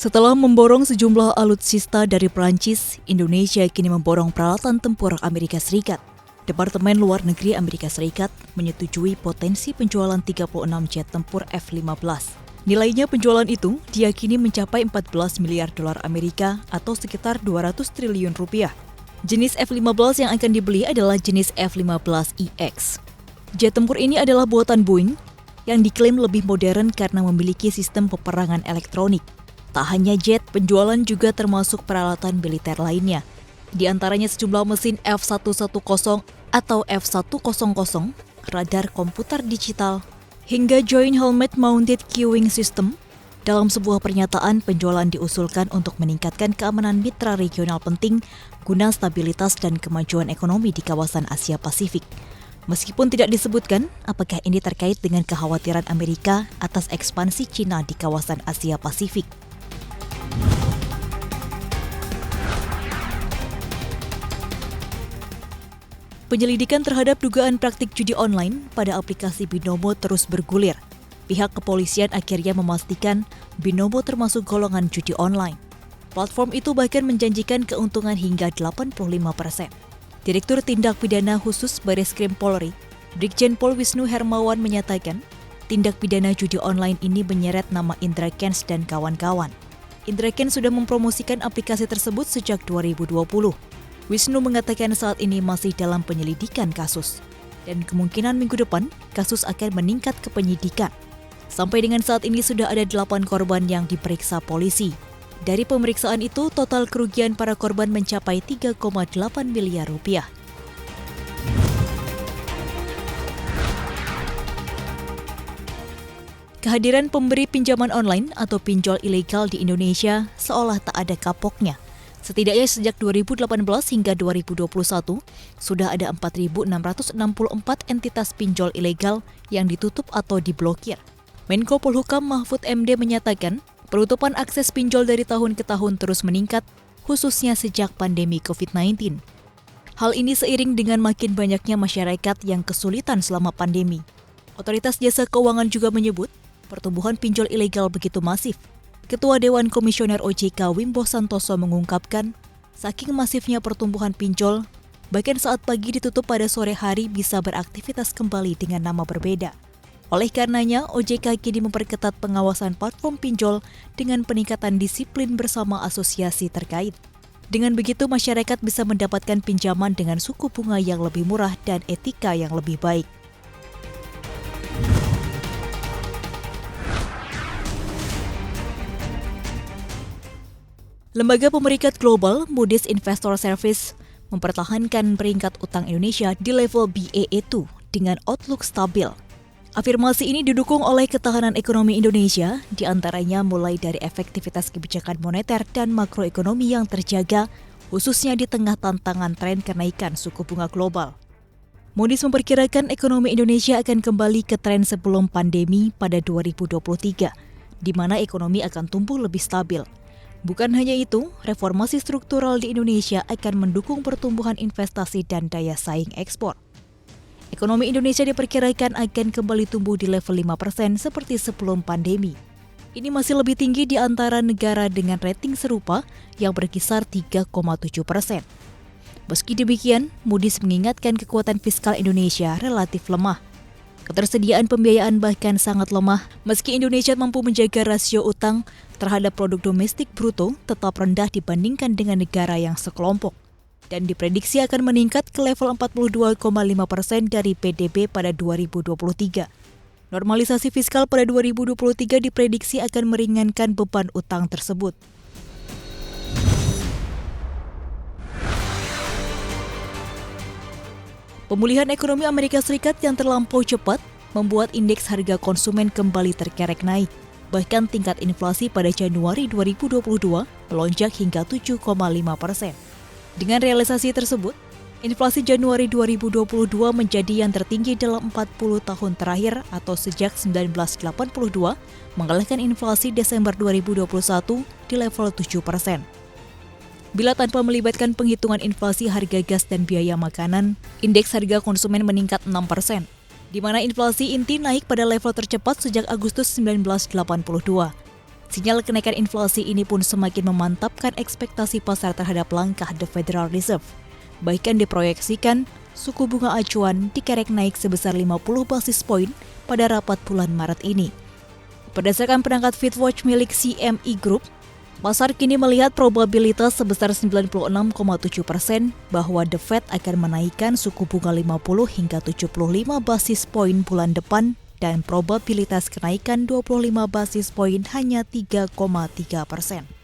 Setelah memborong sejumlah alutsista dari Prancis, Indonesia kini memborong peralatan tempur Amerika Serikat. Departemen Luar Negeri Amerika Serikat menyetujui potensi penjualan 36 jet tempur F-15. Nilainya penjualan itu diyakini mencapai 14 miliar dolar Amerika atau sekitar 200 triliun rupiah. Jenis F-15 yang akan dibeli adalah jenis F-15EX. Jet tempur ini adalah buatan Boeing yang diklaim lebih modern karena memiliki sistem peperangan elektronik. Tak hanya jet, penjualan juga termasuk peralatan militer lainnya. Di antaranya sejumlah mesin F-110 atau F-100, radar komputer digital, hingga Joint Helmet Mounted Queuing System. Dalam sebuah pernyataan, penjualan diusulkan untuk meningkatkan keamanan mitra regional penting guna stabilitas dan kemajuan ekonomi di kawasan Asia Pasifik. Meskipun tidak disebutkan apakah ini terkait dengan kekhawatiran Amerika atas ekspansi Cina di kawasan Asia Pasifik. Penyelidikan terhadap dugaan praktik judi online pada aplikasi Binomo terus bergulir. Pihak kepolisian akhirnya memastikan Binomo termasuk golongan judi online. Platform itu bahkan menjanjikan keuntungan hingga 85%. Direktur Tindak Pidana Khusus Bareskrim Polri, Brigjen Pol Wisnu Hermawan menyatakan, tindak pidana judi online ini menyeret nama Indra Kents dan kawan-kawan. Indra Kents sudah mempromosikan aplikasi tersebut sejak 2020. Wisnu mengatakan saat ini masih dalam penyelidikan kasus, dan kemungkinan minggu depan kasus akan meningkat ke penyidikan. Sampai dengan saat ini sudah ada 8 korban yang diperiksa polisi. Dari pemeriksaan itu, total kerugian para korban mencapai 3,8 miliar rupiah. Kehadiran pemberi pinjaman online atau pinjol ilegal di Indonesia seolah tak ada kapoknya. Setidaknya sejak 2018 hingga 2021, sudah ada 4.664 entitas pinjol ilegal yang ditutup atau diblokir. Menko Polhukam Mahfud MD menyatakan, penutupan akses pinjol dari tahun ke tahun terus meningkat, khususnya sejak pandemi COVID-19. Hal ini seiring dengan makin banyaknya masyarakat yang kesulitan selama pandemi. Otoritas Jasa Keuangan juga menyebut, pertumbuhan pinjol ilegal begitu masif. Ketua Dewan Komisioner OJK Wimbo Santoso mengungkapkan, saking masifnya pertumbuhan pinjol, bahkan saat pagi ditutup pada sore hari bisa beraktivitas kembali dengan nama berbeda. Oleh karenanya, OJK kini memperketat pengawasan platform pinjol dengan peningkatan disiplin bersama asosiasi terkait. Dengan begitu, masyarakat bisa mendapatkan pinjaman dengan suku bunga yang lebih murah dan etika yang lebih baik. Lembaga Pemerikat Global Moody's Investor Service mempertahankan peringkat utang Indonesia di level Baa2 dengan outlook stabil. Afirmasi ini didukung oleh ketahanan ekonomi Indonesia, di antaranya mulai dari efektivitas kebijakan moneter dan makroekonomi yang terjaga, khususnya di tengah tantangan tren kenaikan suku bunga global. Moody's memperkirakan ekonomi Indonesia akan kembali ke tren sebelum pandemi pada 2023, di mana ekonomi akan tumbuh lebih stabil. Bukan hanya itu, reformasi struktural di Indonesia akan mendukung pertumbuhan investasi dan daya saing ekspor. Ekonomi Indonesia diperkirakan akan kembali tumbuh di level 5% seperti sebelum pandemi. Ini masih lebih tinggi di antara negara dengan rating serupa yang berkisar 3,7%. Meski demikian, Moody's mengingatkan kekuatan fiskal Indonesia relatif lemah. Ketersediaan pembiayaan bahkan sangat lemah, meski Indonesia mampu menjaga rasio utang terhadap produk domestik bruto tetap rendah dibandingkan dengan negara yang sekelompok, dan diprediksi akan meningkat ke level 42,5% dari PDB pada 2023. Normalisasi fiskal pada 2023 diprediksi akan meringankan beban utang tersebut. Pemulihan ekonomi Amerika Serikat yang terlampau cepat membuat indeks harga konsumen kembali terkerek naik. Bahkan tingkat inflasi pada Januari 2022 melonjak hingga 7,5%. Dengan realisasi tersebut, inflasi Januari 2022 menjadi yang tertinggi dalam 40 tahun terakhir atau sejak 1982, mengalahkan inflasi Desember 2021 di level 7%. Bila tanpa melibatkan penghitungan inflasi harga gas dan biaya makanan, indeks harga konsumen meningkat 6%, di mana inflasi inti naik pada level tercepat sejak Agustus 1982. Sinyal kenaikan inflasi ini pun semakin memantapkan ekspektasi pasar terhadap langkah The Federal Reserve. Bahkan diproyeksikan, suku bunga acuan dikerek naik sebesar 50 basis poin pada rapat bulan Maret ini. Berdasarkan penangkat FitWatch milik CME Group, pasar kini melihat probabilitas sebesar 96,7% bahwa The Fed akan menaikkan suku bunga 50 hingga 75 basis poin bulan depan dan probabilitas kenaikan 25 basis poin hanya 3,3%.